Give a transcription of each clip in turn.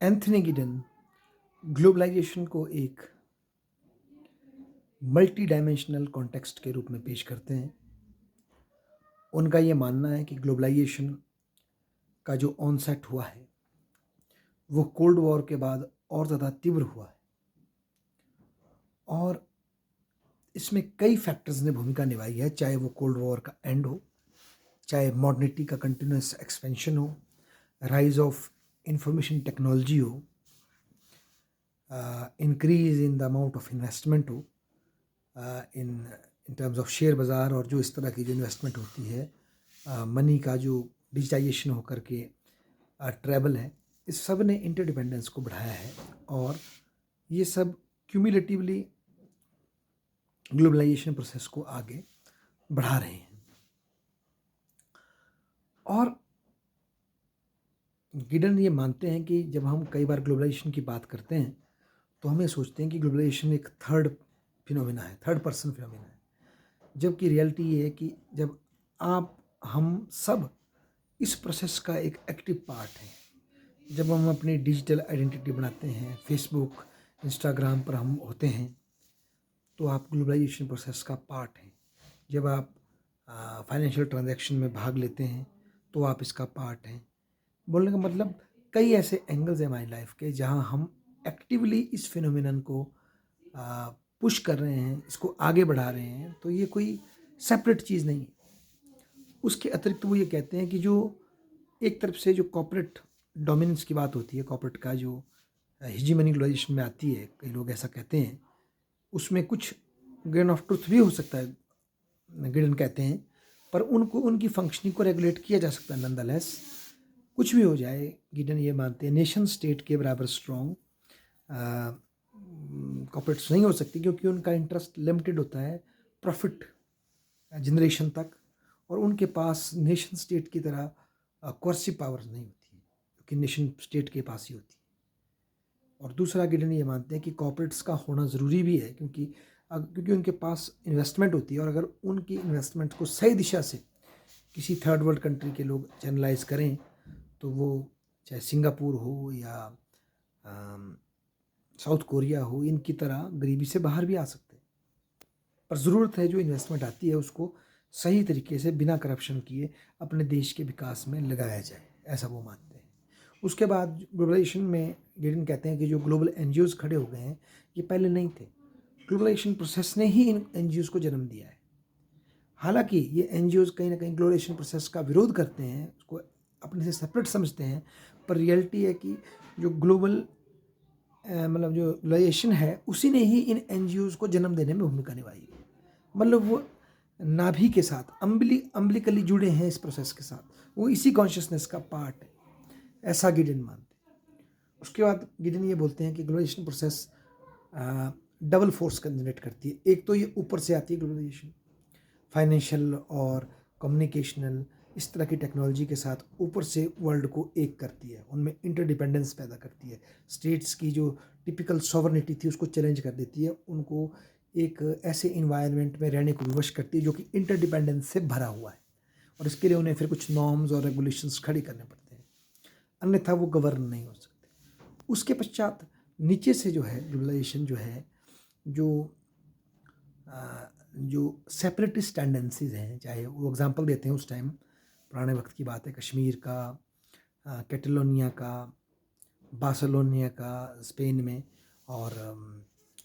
Anthony गिडन globalisation को एक multi dimensional context के रूप में पेश करते हैं। उनका ये मानना है कि ग्लोबलाइजेशन का जो ऑनसेट हुआ है वो कोल्ड वॉर के बाद और ज़्यादा तीव्र हुआ है और इसमें कई फैक्टर्स ने भूमिका निभाई है, चाहे वो कोल्ड वॉर का एंड हो, चाहे मॉडर्निटी का कंटिन्यूस एक्सपेंशन हो, राइज ऑफ इंफॉर्मेशन टेक्नोलॉजी हो, increase in the amount of investment हो इन टर्म्स ऑफ शेयर बाज़ार, और जो इस तरह की जो इन्वेस्टमेंट होती है मनी का जो डिजिटाइजेशन होकर के ट्रैवल है, इस सब ने इंटरडिपेंडेंस को बढ़ाया है और ये सब क्यूमुलेटिवली ग्लोबलाइजेशन प्रोसेस को आगे बढ़ा रहे हैं। और गिडन ये मानते हैं कि जब हम कई बार ग्लोबलाइजेशन की बात करते हैं तो हम ये सोचते हैं कि ग्लोबलाइजेशन एक थर्ड फिनोमिना है, थर्ड पर्सन फिनोमिना है, जबकि रियलिटी ये है कि जब आप हम सब इस प्रोसेस का एक एक्टिव पार्ट है। जब हम अपनी डिजिटल आइडेंटिटी बनाते हैं, फेसबुक, इंस्टाग्राम पर हम होते हैं, तो आप ग्लोबलाइजेशन प्रोसेस का पार्ट हैं। जब आप फाइनेंशियल ट्रांजैक्शन में भाग लेते हैं तो आप इसका पार्ट हैं। बोलने का मतलब कई ऐसे एंगल्स हैं हमारी लाइफ के जहां हम एक्टिवली इस फिनोमिनन को पुश कर रहे हैं, इसको आगे बढ़ा रहे हैं। तो ये कोई सेपरेट चीज़ नहीं है। उसके अतिरिक्त वो ये कहते हैं कि जो एक तरफ से जो कॉर्पोरेट डोमिनेंस की बात होती है, कॉर्पोरेट का जो हिजीमनी ग्लोबलाइजेशन में आती है, कई लोग ऐसा कहते हैं, उसमें कुछ ग्रेन ऑफ ट्रुथ भी हो सकता है, गिडन कहते हैं, पर उनको उनकी फंक्शनिंग को रेगुलेट किया जा सकता है नंदलेस। कुछ भी हो जाए, गिडन ये मानते हैं नेशन स्टेट के बराबर स्ट्रॉन्ग कॉर्पोरेट्स नहीं हो सकती, क्योंकि उनका इंटरेस्ट लिमिटेड होता है प्रॉफिट जनरेशन तक, और उनके पास नेशन स्टेट की तरह कोर्सिव पावर नहीं होती है, क्योंकि नेशन स्टेट के पास ही होती है। और दूसरा गिडन ये मानते हैं कि कॉर्पोरेट्स का होना ज़रूरी भी है, क्योंकि उनके पास इन्वेस्टमेंट होती है, और अगर उनकी इन्वेस्टमेंट को सही दिशा से किसी थर्ड वर्ल्ड कंट्री के लोग चैनलाइज करें तो वो चाहे सिंगापुर हो या साउथ कोरिया हो, इनकी तरह गरीबी से बाहर भी आ सकते हैं। पर ज़रूरत है जो इन्वेस्टमेंट आती है उसको सही तरीके से बिना करप्शन किए अपने देश के विकास में लगाया जाए, ऐसा वो मानते हैं। उसके बाद ग्लोबलाइजेशन में गिडन कहते हैं कि जो ग्लोबल एनजीओज खड़े हो गए हैं, ये पहले नहीं थे। ग्लोबलाइजेशन प्रोसेस ने ही इन एनजीओज को जन्म दिया है। हालांकि ये एनजीओज कहीं ना कहीं ग्लोबलाइजेशन प्रोसेस का विरोध करते हैं, उसको अपने से सेपरेट समझते हैं, पर रियलिटी है कि जो ग्लोबल मतलब जो ग्लोबलाइजेशन है उसी ने ही इन एनजीओज को जन्म देने में भूमिका निभाई है। मतलब वो नाभि के साथ अम्बिलिकली जुड़े हैं इस प्रोसेस के साथ, वो इसी कॉन्शियसनेस का पार्ट है, ऐसा गिडन मानते हैं। उसके बाद गिडन ये बोलते हैं कि ग्लोबलाइजेशन प्रोसेस डबल फोर्स का जनरेट करती है। एक तो ये ऊपर से आती है ग्लोबलाइजेशन, फाइनेंशियल और कम्युनिकेशनल इस तरह की टेक्नोलॉजी के साथ ऊपर से वर्ल्ड को एक करती है, उनमें इंटरडिपेंडेंस पैदा करती है, स्टेट्स की जो टिपिकल सॉवरनिटी थी उसको चैलेंज कर देती है, उनको एक ऐसे इन्वायरमेंट में रहने को विवश करती है जो कि इंटरडिपेंडेंस से भरा हुआ है, और इसके लिए उन्हें फिर कुछ नॉर्म्स और रेगुलेशंस खड़ी करने पड़ते हैं, अन्यथा वो गवर्न नहीं हो सकते। उसके पश्चात नीचे से जो है ग्लोबलाइजेशन जो है, जो जो सेपरेटिस्ट टेंडेंसीज हैं, चाहे वो एग्जांपल देते हैं उस टाइम, पुराने वक्त की बात है, कश्मीर का, कैटलोनिया का, बार्सिलोनिया का स्पेन में, और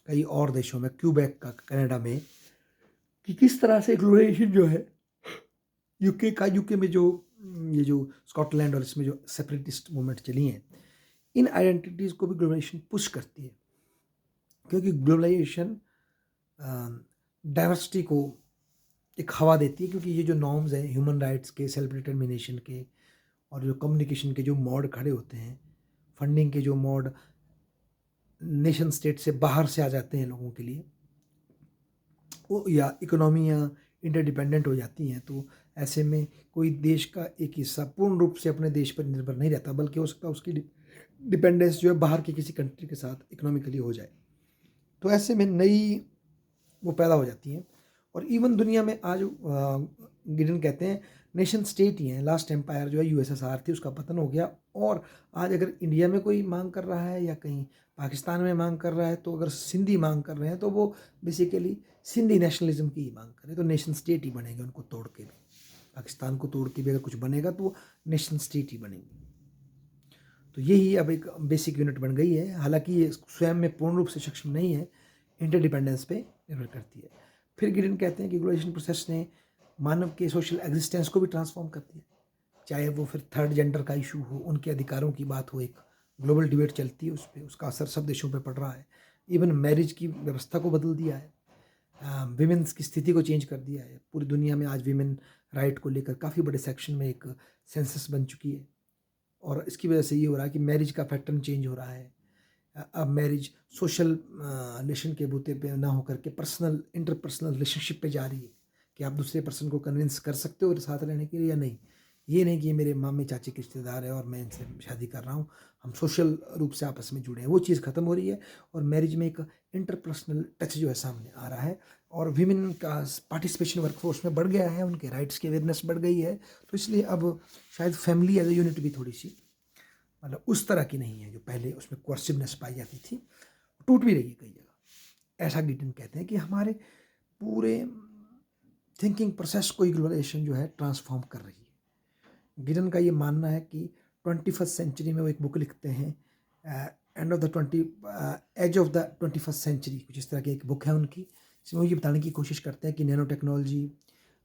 कई और देशों में, क्यूबेक का कनाडा में, कि किस तरह से ग्लोबलाइजेशन जो है यूके में जो ये जो स्कॉटलैंड और इसमें जो सेपरेटिस्ट मूवमेंट चली हैं, इन आइडेंटिटीज़ को भी ग्लोबलाइजेशन पुश करती है, क्योंकि ग्लोबलाइजेशन डाइवर्सिटी को एक हवा देती है, क्योंकि ये जो नॉर्म्स हैं ह्यूमन राइट्स के, सेल्फ डिटर्मिनेशन के, और जो कम्युनिकेशन के जो मोड खड़े होते हैं, फंडिंग के जो मोड नेशन स्टेट से बाहर से आ जाते हैं लोगों के लिए, वो या इकोनॉमियाँ इंटरडिपेंडेंट हो जाती हैं, तो ऐसे में कोई देश का एक हिस्सा पूर्ण रूप से अपने देश पर निर्भर नहीं रहता, बल्कि हो सकता है उसकी डिपेंडेंस जो है बाहर के किसी कंट्री के साथ इकोनॉमिकली हो जाए। तो ऐसे में नई वो पैदा हो जाती हैं। और इवन दुनिया में आज गिडन कहते हैं नेशन स्टेट ही हैं। लास्ट एम्पायर जो है यूएसएसआर थी, उसका पतन हो गया। और आज अगर इंडिया में कोई मांग कर रहा है या कहीं पाकिस्तान में मांग कर रहा है, तो अगर सिंधी मांग कर रहे हैं तो वो बेसिकली सिंधी नेशनलिज्म की ही मांग करें, तो नेशन स्टेट ही बनेंगे उनको तोड़ के भी। पाकिस्तान को तोड़ के भी अगर कुछ बनेगा तो वो नेशन स्टेट ही बनेंगी। तो यही अब एक बेसिक यूनिट बन गई है। हालांकि ये स्वयं में पूर्ण रूप से सक्षम नहीं है, इंटरडिपेंडेंस पे निर्भर करती है। फिर गिडन कहते हैं कि ग्लोबलाइजेशन प्रोसेस ने मानव के सोशल एग्जिस्टेंस को भी ट्रांसफॉर्म कर दिया। चाहे वो फिर थर्ड जेंडर का इशू हो, उनके अधिकारों की बात हो, एक ग्लोबल डिबेट चलती है उस पर, उसका असर सब देशों पे पड़ रहा है। इवन मैरिज की व्यवस्था को बदल दिया है, विमेंस की स्थिति को चेंज कर दिया है। पूरी दुनिया में आज विमेन राइट को लेकर काफ़ी बड़े सेक्शन में एक सेंसस बन चुकी है। और इसकी वजह से ये हो रहा है कि मैरिज का पैटर्न चेंज हो रहा है। अब मैरिज सोशल रिलेशन के बूते पे ना होकर के पर्सनल इंटरपर्सनल रिलेशनशिप पे जा रही है, कि आप दूसरे पर्सन को कन्विंस कर सकते हो साथ रहने के लिए या नहीं। ये नहीं कि ये मेरे मामी चाची के रिश्तेदार है और मैं इनसे शादी कर रहा हूँ, हम सोशल रूप से आपस में जुड़े हैं, वो चीज़ ख़त्म हो रही है। और मैरिज में एक इंटरपर्सनल टच जो है सामने आ रहा है। और विमेन का पार्टिसिपेशन वर्कफोर्स में बढ़ गया है, उनके राइट्स की अवेयरनेस बढ़ गई है। तो इसलिए अब शायद फैमिली एज ए यूनिट भी थोड़ी सी मतलब उस तरह की नहीं है जो पहले उसमें कोर्सिवनेस पाई जाती थी, टूट भी रही है कई जगह। ऐसा गिडन कहते हैं कि हमारे पूरे थिंकिंग प्रोसेस को ग्लोबलाइजेशन जो है ट्रांसफॉर्म कर रही है। गिडन का ये मानना है कि 21st सेंचुरी में वो एक बुक लिखते हैं, end of the age of the 21st century, कुछ इस तरह की एक बुक है उनकी, जिसमें वो ये बताने की कोशिश करते हैं कि नैनो टेक्नोलॉजी,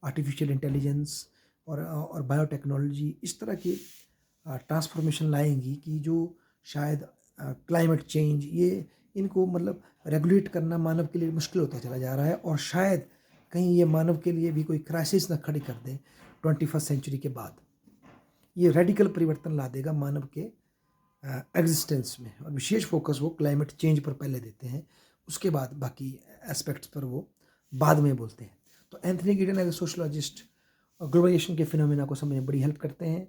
आर्टिफिशियल इंटेलिजेंस और बायोटेक्नोलॉजी इस तरह की ट्रांसफॉर्मेशन लाएंगी कि जो शायद क्लाइमेट चेंज ये इनको मतलब रेगुलेट करना मानव के लिए मुश्किल होता चला जा रहा है। और शायद कहीं ये मानव के लिए भी कोई क्राइसिस न खड़ी कर दे 21st सेंचुरी के बाद। ये रेडिकल परिवर्तन ला देगा मानव के एग्जिस्टेंस में। और विशेष फोकस वो क्लाइमेट चेंज पर पहले देते हैं, उसके बाद बाकी एस्पेक्ट्स पर वो बाद में बोलते हैं। तो Anthony Giddens as a sociologist globalization के फिनोमेना को समझने में बड़ी हेल्प करते हैं।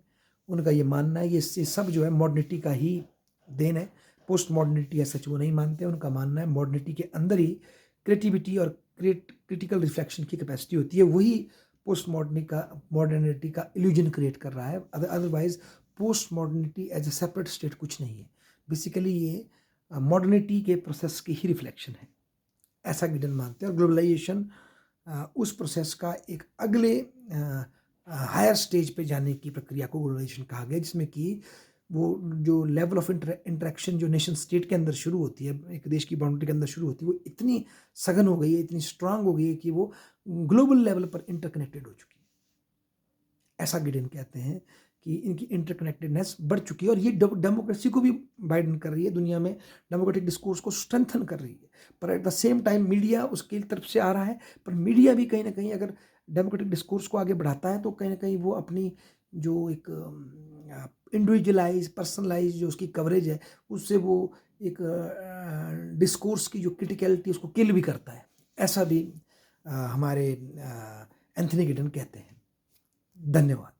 उनका ये मानना है ये सब जो है मॉडर्निटी का ही देन है। पोस्ट मॉडर्निटी है सच वो नहीं मानते। उनका मानना है मॉडर्निटी के अंदर ही क्रिएटिविटी और क्रिटिकल रिफ्लेक्शन की कैपेसिटी होती है, वही पोस्ट मॉडर्निटी का इल्यूजन क्रिएट कर रहा है। Otherwise post modernity as a separate state कुछ नहीं है। बेसिकली ये मॉडर्निटी के प्रोसेस की ही रिफ्लेक्शन है, ऐसा गिडन मानते हैं। और ग्लोबलाइजेशन उस प्रोसेस का एक अगले हायर स्टेज पे जाने की प्रक्रिया को ग्लोबलाइजेशन कहा गया, जिसमें कि वो जो लेवल ऑफ इंटरेक्शन जो नेशन स्टेट के अंदर शुरू होती है, एक देश की बाउंड्री के अंदर शुरू होती है, वो इतनी सघन हो गई है, इतनी स्ट्रांग हो गई है कि वो ग्लोबल लेवल पर इंटरकनेक्टेड हो चुकी है। ऐसा गिडन कहते हैं कि इनकी इंटरकनेक्टेडनेस बढ़ चुकी है और ये डेमोक्रेसी को भी वाइडन कर रही है, दुनिया में डेमोक्रेटिक डिस्कोर्स को स्ट्रेंथन कर रही है। पर at the same time media उसकी तरफ से आ रहा है, पर मीडिया भी कहीं ना कहीं अगर डेमोक्रेटिक डिस्कोर्स को आगे बढ़ाता है तो कहीं ना कहीं वो अपनी जो एक इंडिविजुअलाइज पर्सनलाइज जो उसकी कवरेज है, उससे वो एक डिस्कोर्स की जो क्रिटिकलिटी उसको किल भी करता है। ऐसा भी हमारे एंथनी गिडन कहते हैं। धन्यवाद।